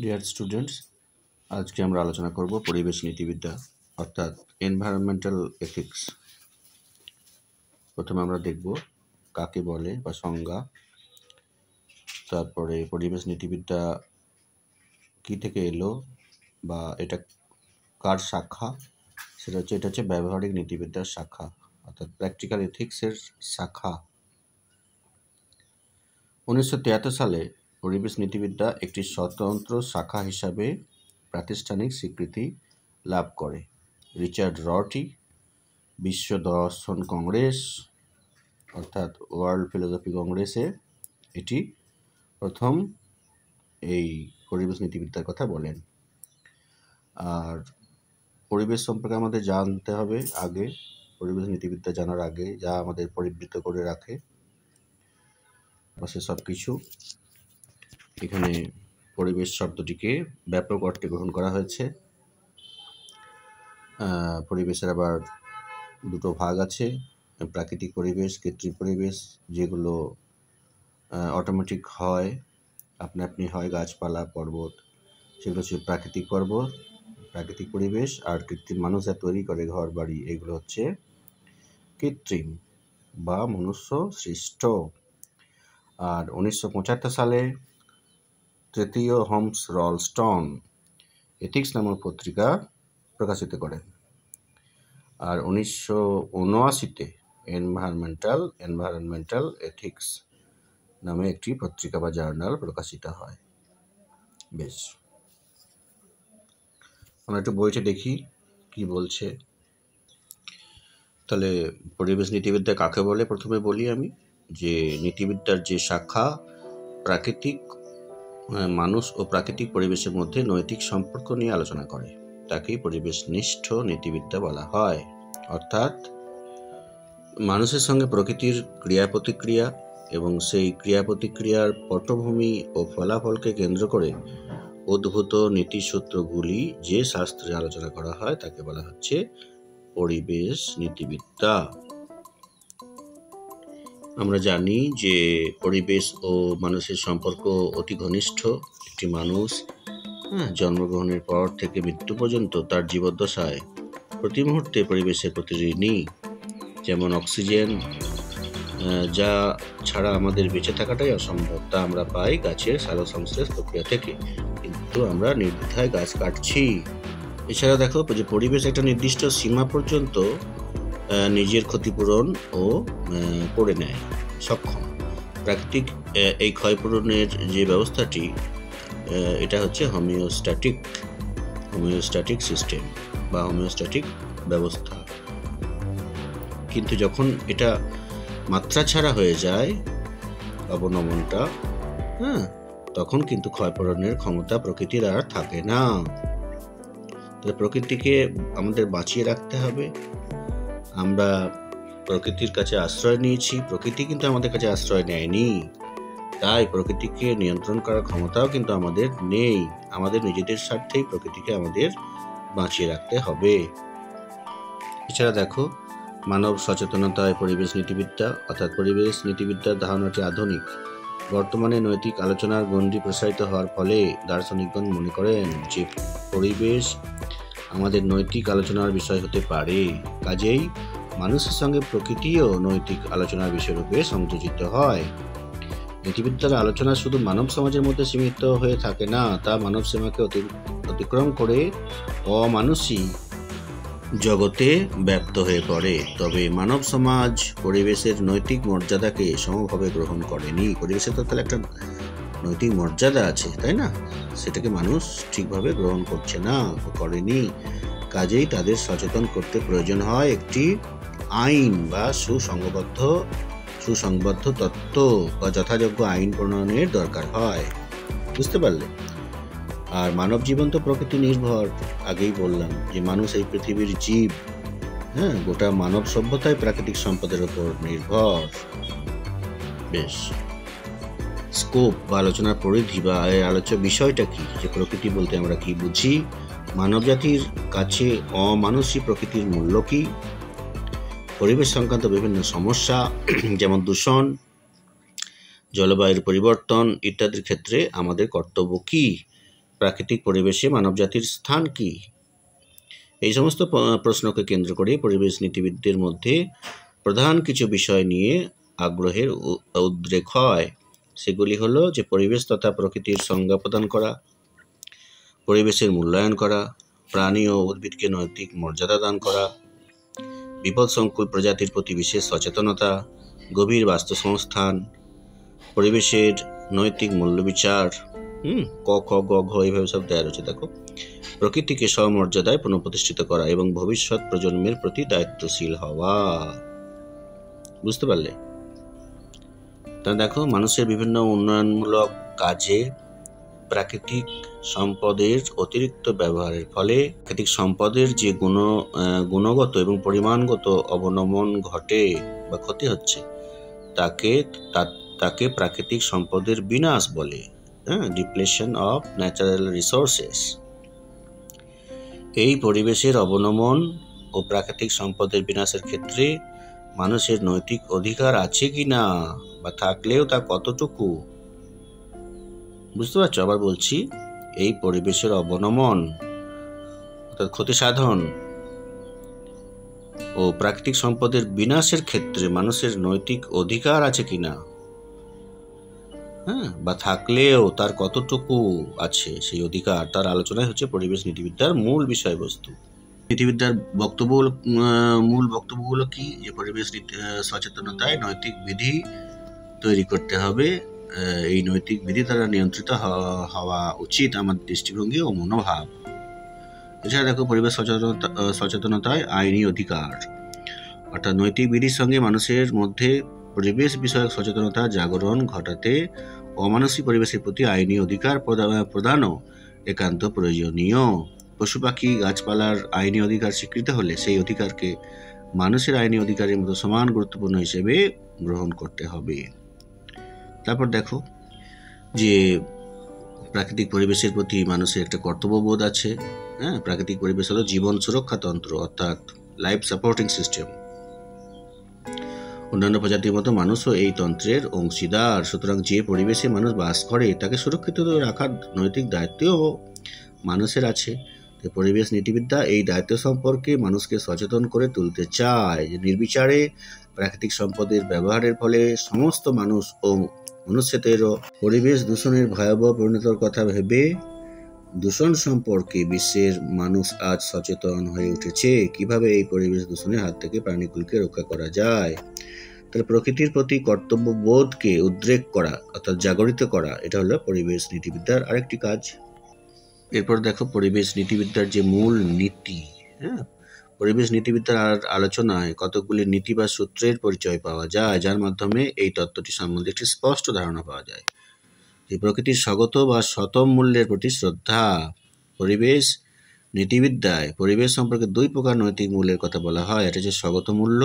Dear students, আজকে আমরা আলোচনা করব পরিবেশ নীতিবিদ্যা অর্থাৎ এনভায়রনমেন্টাল এথিক্স। প্রথমে আমরা দেখব কাকে বলে বা সংজ্ঞা, তারপরে পরিবেশ নীতিবিদ্যা কী থেকে এলো বা এটা কার শাখা, এটা হচ্ছে ব্যবহারিক নীতিবিদ্যার শাখা অর্থাৎ প্র্যাকটিক্যাল এথিক্সের শাখা। 1973 সালে পরিবেশ নীতিবিদ্যা একটি স্বতন্ত্র শাখা হিসাবে প্রাতিষ্ঠানিক স্বীকৃতি লাভ করে। রিচার্ড রটি বিশ্ব দর্শন কংগ্রেস অর্থাৎ ওয়ার্ল্ড ফিলোসফি কংগ্রেসে এটি প্রথম এই পরিবেশ নীতিবিদ্যার কথা বলেন। আর পরিবেশ সম্পর্কে আমাদের জানতে হবে আগে, পরিবেশ নীতিবিদ্যা জানার আগে যা আমাদের পরিবৃত করে রাখে বা সেসব কিছু। এখানে পরিবেশ শব্দটিকে ব্যাপক অর্থে গ্রহণ করা হয়েছে। পরিবেশের আবার দুটো ভাগ আছে, প্রাকৃতিক পরিবেশ, কৃত্রিম পরিবেশ। যেগুলো অটোমেটিক হয়, আপনি আপনি হয়, গাছপালা, পর্বত, সেগুলো হচ্ছে প্রাকৃতিক পরিবেশ। আর কৃত্রিম মানুষ যা তৈরি করে ঘর বাড়ি, এগুলো হচ্ছে কৃত্রিম বা মনুষ্য সৃষ্ট। আর 1975 সালে তৃতীয় হোমস রলস্টন এথিক্স নামক পত্রিকা প্রকাশিত করেন। আর 1979-তে এনভায়রনমেন্টাল এথিক্স নামে একটি পত্রিকা বা জার্নাল প্রকাশিত হয়। বেশ, আমরা একটু বইটা দেখি কি বলছে। তাহলে পরিবেশ নীতিবিদ্যা কাকে বলে প্রথমে বলি আমি, যে নীতিবিদ্যার যে শাখা প্রাকৃতিক মানুষ ও প্রাকৃতিক পরিবেশের মধ্যে নৈতিক সম্পর্ক নিয়ে আলোচনা করে, তাকেই পরিবেশনিষ্ঠ নীতিবিদ্যা বলা হয়। অর্থাৎ মানুষের সঙ্গে প্রকৃতির ক্রিয়া প্রতিক্রিয়া এবং সেই ক্রিয়া প্রতিক্রিয়ার পটভূমি ও ফলাফলকে কেন্দ্র করে উদ্ভূত নীতিসূত্রগুলি যে শাস্ত্রে আলোচনা করা হয় তাকে বলা হচ্ছে পরিবেশ নীতিবিদ্যা। আমরা জানি যে পরিবেশ ও মানুষের সম্পর্ক অতি ঘনিষ্ঠ। একটি মানুষ জন্মগ্রহণের পর থেকে মৃত্যু পর্যন্ত তার জীবদ্দশায় প্রতি মুহূর্তে পরিবেশের প্রতি ঋণী। যেমন অক্সিজেন, যা ছাড়া আমাদের বেঁচে থাকাটাই অসম্ভব, তা আমরা পাই গাছের সালোকসংশ্লেষ প্রক্রিয়া থেকে, কিন্তু আমরা নির্দ্বিধায় গাছ কাটছি। এছাড়া দেখো যে পরিবেশ একটা নির্দিষ্ট সীমা পর্যন্ত নিজের ক্ষতিপূরণ ও করে নেয় সক্ষম। প্রাকৃতিক এই ক্ষয়পূরণের যে ব্যবস্থাটি, এটা হচ্ছে হোমিওস্ট্যাটিক সিস্টেম বা হোমিওস্ট্যাটিক ব্যবস্থা। কিন্তু যখন এটা মাত্রা ছাড়া হয়ে যায় অবনমনটা, তখন কিন্তু ক্ষয়পূরণের ক্ষমতা প্রকৃতির আর থাকে না। তাহলে প্রকৃতিকে আমাদের বাঁচিয়ে রাখতে হবে। আমরা প্রকৃতির কাছে আশ্রয় নিয়েছি, প্রকৃতি কিন্তু আমাদের কাছে আশ্রয় নেয়নি। তাই প্রকৃতিকে নিয়ন্ত্রণ করার ক্ষমতাও কিন্তু আমাদের নেই। আমাদের নিজেদের স্বার্থেই প্রকৃতিকে আমাদের বাঁচিয়ে রাখতে হবে। এছাড়া দেখো, মানব সচেতনতায় পরিবেশ নীতিবিদ্যা অর্থাৎ পরিবেশ নীতিবিদ্যার ধারণাটি আধুনিক। বর্তমানে নৈতিক আলোচনার গণ্ডি প্রসারিত হওয়ার ফলে দার্শনিকগণ মনে করেন যে পরিবেশ আমাদের নৈতিক আলোচনার বিষয় হতে পারে। কাজেই মানুষের সঙ্গে প্রকৃতিও নৈতিক আলোচনার বিষয়রূপে সংযোজিত হয়। নীতিবিদ্যার আলোচনা শুধু মানব সমাজের মধ্যে সীমিত হয়ে থাকে না, তা মানব সীমাকে অতিক্রম করে অমানুষী জগতে ব্যাপ্ত হয়ে পড়ে। তবে মানব সমাজ পরিবেশের নৈতিক মর্যাদাকে সমভাবে গ্রহণ করেনি। পরিবেশের তো তাহলে একটা নৈতিক মর্যাদা আছে, তাই না? সেটাকে মানুষ ঠিকভাবে গ্রহণ করছে না, করেনি। কাজেই তাদের সচেতন করতে প্রয়োজন হয় একটি আইন বা সুসংবদ্ধ তত্ত্ব বা যথাযোগ্য আইন প্রণয়নের দরকার হয়। বুঝতে পারলে? আর মানব জীবন তো প্রকৃতি নির্ভর। আগেই বললাম যে মানুষ এই পৃথিবীর জীব। গোটা মানব সভ্যতায় প্রাকৃতিক সম্পদের উপর নির্ভর। বেশ, স্কোপ বা আলোচনার পরিধি বা আলোচ্য বিষয়টা কি, যে প্রকৃতি বলতে আমরা কি বুঝি, মানব জাতির কাছে অমানুষী প্রকৃতির মূল্য কি, পরিবেশ সংক্রান্ত বিভিন্ন সমস্যা যেমন দূষণ, জলবায়ুর পরিবর্তন ইত্যাদির ক্ষেত্রে আমাদের কর্তব্য কি, প্রাকৃতিক পরিবেশে মানবজাতির স্থান কি? এই সমস্ত প্রশ্নকে কেন্দ্র করে পরিবেশ নীতিবিদদের মধ্যে প্রধান কিছু বিষয় নিয়ে আগ্রহের উদ্রেক হয়। সেগুলি হলো যে পরিবেশ তথা প্রকৃতির সংজ্ঞা প্রদান করা, পরিবেশের মূল্যায়ন করা, প্রাণী ও উদ্ভিদকে নৈতিক মর্যাদা দান করা, বিপদসংকুল প্রজাতির প্রতি বিশেষ সচেতনতা, গভীর বাস্তু সংস্থান, পরিবেশের নৈতিক মূল্যবিচার, ক খ গ ঘ এইভাবে সব দেওয়া রয়েছে। দেখো, প্রকৃতিকে সমমর্যাদায় পুনঃপ্রতিষ্ঠিত করা এবং ভবিষ্যৎ প্রজন্মের প্রতি দায়িত্বশীল হওয়া। বুঝতে পারলে? তা দেখো, মানুষের বিভিন্ন উন্নয়নমূলক কাজে প্রাকৃতিক সম্পদের অতিরিক্ত ব্যবহারের ফলে প্রাকৃতিক সম্পদের যে গুণগত এবং পরিমাণগত অবনমন ঘটে বা ক্ষতি হচ্ছে, তাকে প্রাকৃতিক সম্পদের বিনাশ বলে, ডিপ্লেশন অফ ন্যাচারাল রিসোর্সেস। এই পরিবেশের অবনমন ও প্রাকৃতিক সম্পদের বিনাশের ক্ষেত্রে মানুষের নৈতিক অধিকার আছে কিনা বা থাকলেও তা কতটুকু? বুঝতে পারছো? আবার বলছি, এই পরিবেশের অবনমন অর্থাৎ ক্ষতি সাধন ও প্রাকৃতিক সম্পদের বিনাশের ক্ষেত্রে মানুষের নৈতিক অধিকার আছে কিনা, বা থাকলেও তার কতটুকু আছে সেই অধিকার, তার আলোচনায় হচ্ছে পরিবেশ নীতিবিদ্যার মূল বিষয়বস্তু। নীতিবিদ্যার মূল বক্তব্যগুলো কি? যে পরিবেশ সচেতনতায় নৈতিক বিধি তৈরি করতে হবে। এই নৈতিক বিধি দ্বারা নিয়ন্ত্রিত হওয়া উচিত আমাদের দৃষ্টিভঙ্গি ও মনোভাব। এছাড়া দেখো, পরিবেশ সচেতনতায় আইনি অধিকার, অর্থাৎ নৈতিক বিধির সঙ্গে মানুষের মধ্যে পরিবেশ বিষয়ক সচেতনতা জাগরণ ঘটাতে অমানসিক পরিবেশের প্রতি আইনি অধিকার প্রদানও একান্ত প্রয়োজনীয়। পশু পাখি গাছপালার আইনি অধিকার স্বীকৃত হলে সেই অধিকারকে মানুষের আইনি অধিকারের মতো সমান গুরুত্বপূর্ণ হিসেবে গ্রহণ করতে হবে। তারপর দেখো যে প্রাকৃতিক পরিবেশের প্রতি মানুষের একটা কর্তব্যবোধ আছে। প্রাকৃতিক পরিবেশ হলো জীবন সুরক্ষা তন্ত্র, অর্থাৎ লাইফ সাপোর্টিং সিস্টেম। অন্যান্য প্রজাতির মতো মানুষও এই তন্ত্রের অংশীদার। সুতরাং যে পরিবেশে মানুষ বাস করে তাকে সুরক্ষিত রাখার নৈতিক দায়িত্বও মানুষের আছে। পরিবেশ নীতিবিদ্যা এই দায়িত্ব সম্পর্কে মানুষকে সচেতন করে তুলতে চায় যে নির্বিচারে প্রাকৃতিক সম্পদের ব্যবহারের ফলে সমস্ত মানুষ ও মনুষ্যদেরও পরিবেশ দূষণের ভয়াবহ পরিণতির কথা ভেবে দূষণ সম্পর্কে বিশ্বের মানুষ আজ সচেতন হয়ে উঠেছে। কিভাবে এই পরিবেশ দূষণের হাত থেকে প্রাণীকুলকে রক্ষা করা যায়। তাহলে প্রকৃতির প্রতি কর্তব্যবোধকে উদ্রেক করা অর্থাৎ জাগরিত করা, এটা হলো পরিবেশ নীতিবিদ্যার আরেকটি কাজ। এরপর দেখো পরিবেশ নীতিবিদ্যার যে মূল নীতি। পরিবেশ নীতিবিদ্যার আলোচনায় কতগুলি নীতি বা সূত্রের পরিচয় পাওয়া যায়, যার মাধ্যমে এই তত্ত্বটি সম্বন্ধে একটি স্পষ্ট ধারণা পাওয়া যায়। এই প্রকৃতির স্বগত বা স্বতম মূল্যের প্রতি শ্রদ্ধা। পরিবেশ নীতিবিদ্যায় পরিবেশ সম্পর্কে দুই প্রকার নৈতিক মূল্যের কথা বলা হয়। এটা হচ্ছে স্বগত মূল্য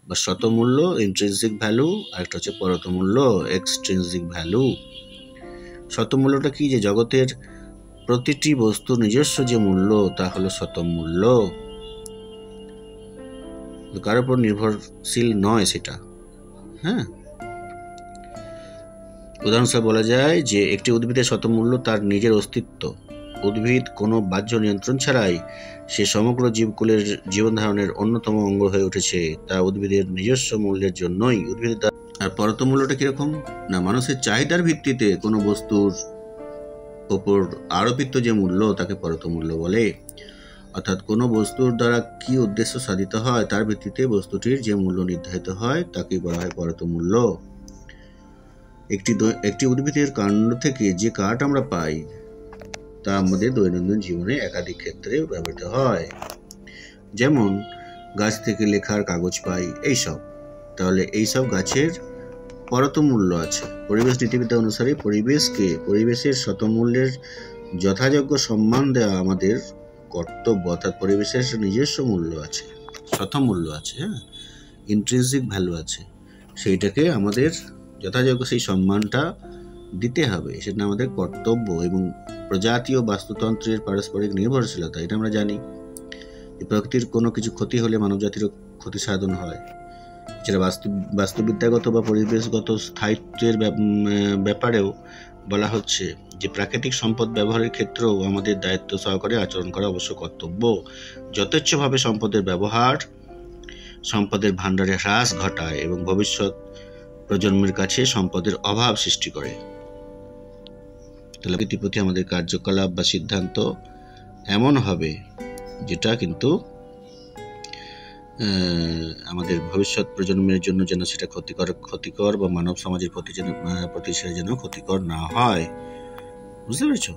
বা শতমূল্য, ইন্ট্রিনসিক ভ্যালু, আর একটা হচ্ছে পরত মূল্য, এক্সট্রিনসিক ভ্যালু। শতমূল্যটা কি? যে জগতের প্রতিটি বস্তুর নিজস্ব যে মূল্য তা হলো শতমূল্য, কারোর উপর নির্ভরশীল নয় সেটা। উদাহরণস্বরূপ বলা যায় যে একটি উদ্ভিদের শতমূল্য তার নিজের অস্তিত্ব। উদ্ভিদ কোনো বাহ্য নিয়ন্ত্রণ ছাড়াই সে সমগ্র জীবকুলের জীবন ধারণের অন্যতম অঙ্গ হয়ে উঠেছে, তা উদ্ভিদের নিজস্ব মূল্যের জন্যই। উদ্ভিদের আর পরত মূল্যটা কিরকম না, মানুষের চাহিদার ভিত্তিতে কোনো বস্তুর ওপর আরোপিত যে মূল্য তাকে পরত মূল্য বলে। অর্থাৎ কোনো বস্তুর দ্বারা কি উদ্দেশ্য সাধিত হয় তার ভিত্তিতে বস্তুটির যে মূল্য নির্ধারিত হয় তাকে বলা হয় পরত মূল্য। একটি উদ্ভিদের কাণ্ড থেকে যে কাঠ আমরা পাই তা আমাদের দৈনন্দিন জীবনে একাধিক ক্ষেত্রে ব্যবহৃত হয়। যেমন গাছ থেকে লেখার কাগজ পাই, এইসব। তাহলে এইসব গাছের পরত মূল্য আছে। পরিবেশ নীতিবিদ্যা অনুসারে পরিবেশের শতমূল্যের যথাযোগ্য সম্মান দেওয়া আমাদের কর্তব্য। অর্থাৎ পরিবেশের নিজস্ব মূল্য আছে, শতমূল্য আছে, ইন্ট্রিনসিক ভ্যালু আছে, সেইটাকে আমাদের যথাযোগ্য সেই সম্মানটা দিতে হবে, সেটা আমাদের কর্তব্য। এবং প্রজাতি ও বাস্তুতন্ত্রের পারস্পরিক নির্ভরশীলতা, এটা আমরা জানি। প্রকৃতির কোনো কিছু ক্ষতি হলে মানবজাতিরও ক্ষতি সাধন হয়। এছাড়া বাস্তুবিদ্যাগত বা পরিবেশগত স্থায়িত্বের ব্যাপারেও বলা হচ্ছে যে প্রাকৃতিক সম্পদ ব্যবহারের ক্ষেত্রেও আমাদের দায়িত্ব সহকারে আচরণ করা অবশ্য কর্তব্য। যথেচ্ছভাবে সম্পদের ব্যবহার সম্পদের ভাণ্ডারে হ্রাস ঘটায় এবং ভবিষ্যৎ প্রজন্মের কাছে সম্পদের অভাব সৃষ্টি করে। তাহলে প্রকৃতির প্রতি আমাদের কার্যকলাপ বা সিদ্ধান্ত এমন হবে যেটা কিন্তু আমাদের ভবিষ্যৎ প্রজন্মের জন্য যেন সেটা ক্ষতিকর বা মানব সমাজের প্রতি সেটা যেন ক্ষতিকর না হয়। বুঝতে পেরেছ?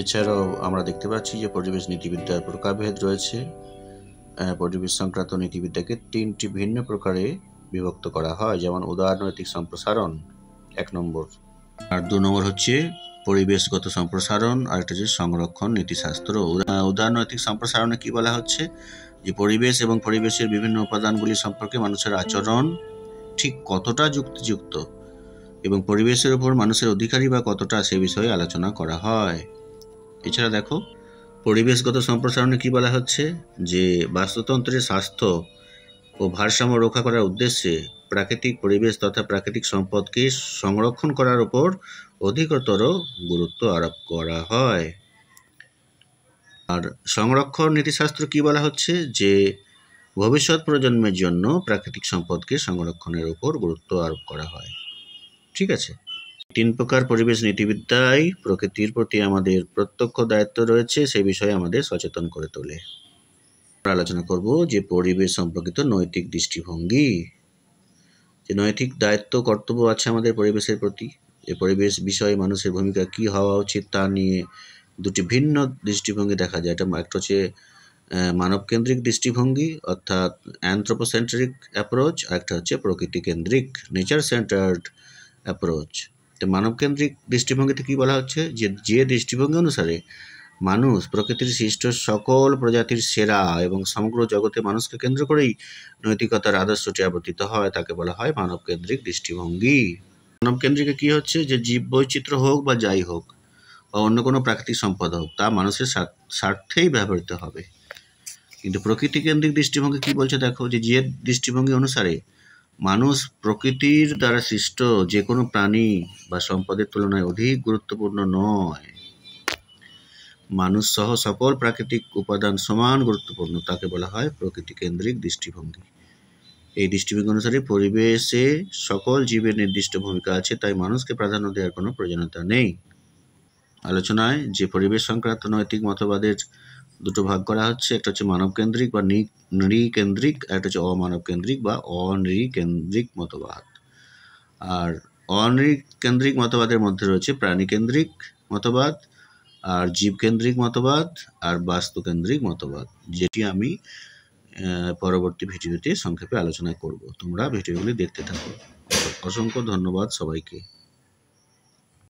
এছাড়াও আমরা দেখতে পাচ্ছি যে পরিবেশ নীতিবিদ্যার প্রকারভেদ রয়েছে। পরিবেশ সংক্রান্ত নীতিবিদ্যাকে 3টি ভিন্ন প্রকারে বিভক্ত করা হয়, যেমন উদারনৈতিক সম্প্রসারণ 1 নম্বর, আর 2 নম্বর হচ্ছে পরিবেশগত সম্প্রসারণ, আর একটা হচ্ছে সংরক্ষণ নীতিশাস্ত্র। উদারনৈতিক সম্প্রসারণে কি বলা হচ্ছে যে পরিবেশ এবং পরিবেশের বিভিন্ন উপাদানগুলি সম্পর্কে মানুষের আচরণ ঠিক কতটা যুক্তিযুক্ত এবং পরিবেশের উপর মানুষের অধিকারী বা কতটা সে বিষয়ে আলোচনা করা হয়। এছাড়া দেখো পরিবেশগত সম্প্রসারণে কি বলা হচ্ছে যে বাস্তুতন্ত্রের স্বাস্থ্য ও ভারসাম্য রক্ষা করার উদ্দেশ্যে প্রাকৃতিক পরিবেশ তথা প্রাকৃতিক সম্পদকে সংরক্ষণ করার উপর অধিকতর গুরুত্ব আরোপ করা হয়। আর সংরক্ষণ নীতিশাস্ত্র কি বলা হচ্ছে যে ভবিষ্যৎ প্রজন্মের জন্য প্রাকৃতিক সম্পদকে সংরক্ষণের উপর গুরুত্ব আরোপ করা হয়। ঠিক আছে? 3 প্রকার পরিবেশ নীতিবিদ্যায় প্রকৃতির প্রতি আমাদের প্রত্যক্ষ দায়িত্ব রয়েছে, সে বিষয়ে আমাদের সচেতন করে তোলে। আলোচনা করব যে পরিবেশ সম্পর্কিত নৈতিক দৃষ্টিভঙ্গি, যে নৈতিক দায়িত্ব কর্তব্য আছে আমাদের পরিবেশের প্রতি। এই পরিবেশ বিষয়ে মানুষের ভূমিকা কি হওয়া উচিত তা নিয়ে 2টি ভিন্ন দৃষ্টিভঙ্গি দেখা যায়। একটা হচ্ছে মানবকেন্দ্রিক দৃষ্টিভঙ্গি অর্থাৎ অ্যানথ্রোপোসেন্ট্রিক অ্যাপ্রোচ, আর একটা হচ্ছে প্রকৃতি কেন্দ্রিক নেচার সেন্টার্ড অ্যাপ্রোচ। তো মানবকেন্দ্রিক দৃষ্টিভঙ্গিতে কি বলা হচ্ছে যে দৃষ্টিভঙ্গি অনুসারে মানুষ প্রকৃতির সৃষ্ট সকল প্রজাতির সেরা এবং সমগ্র জগতে মানুষকে কেন্দ্র করেই নৈতিকতার আদর্শটি আবর্তিত হয়, তাকে বলা হয় মানবকেন্দ্রিক দৃষ্টিভঙ্গি। মানবকেন্দ্রিকে কি হচ্ছে যে জীব বৈচিত্র্য হোক বা যাই হোক বা অন্য কোনো প্রাকৃতিক সম্পদ হোক তা মানুষের স্বার্থেই ব্যবহৃত হবে। কিন্তু প্রকৃতি কেন্দ্রিক দৃষ্টিভঙ্গি কি বলছে দেখো, যে দৃষ্টিভঙ্গি অনুসারে মানুষ প্রকৃতির দ্বারা সৃষ্ট যে কোনো প্রাণী বা সম্পদের তুলনায় অধিক গুরুত্বপূর্ণ নয়। মানুষ সহ সকল প্রাকৃতিক উপাদান সমান গুরুত্বপূর্ণ, তাকে বলা হয় প্রকৃতি কেন্দ্রিক দৃষ্টিভঙ্গি। এই দৃষ্টিভঙ্গি অনুসারে পরিবেশে সকল জীবের নির্দিষ্ট ভূমিকা আছে, তাই মানুষকে প্রাধান্য দেওয়ার কোনো প্রয়োজনীয়তা নেই। আলোচনায় যে পরিবেশ সংক্রান্ত নৈতিক মতবাদের 2টো ভাগ করা হচ্ছে, একটা হচ্ছে মানবকেন্দ্রিক বা নৃকেন্দ্রিক, আর একটা হচ্ছে অমানবকেন্দ্রিক বা অনৃকেন্দ্রিক মতবাদ। আর অনৃকেন্দ্রিক মতবাদের মধ্যে রয়েছে প্রাণীকেন্দ্রিক মতবাদ, আর জীবকেন্দ্রিক মতবাদ, আর বাস্তুকেন্দ্রিক মতবাদ, যেটি আমি পরবর্তী ভিডিওতে সংক্ষেপে আলোচনা করব। তোমরা ভিডিওগুলি দেখতে থাকো। অসংখ্য ধন্যবাদ সবাইকে।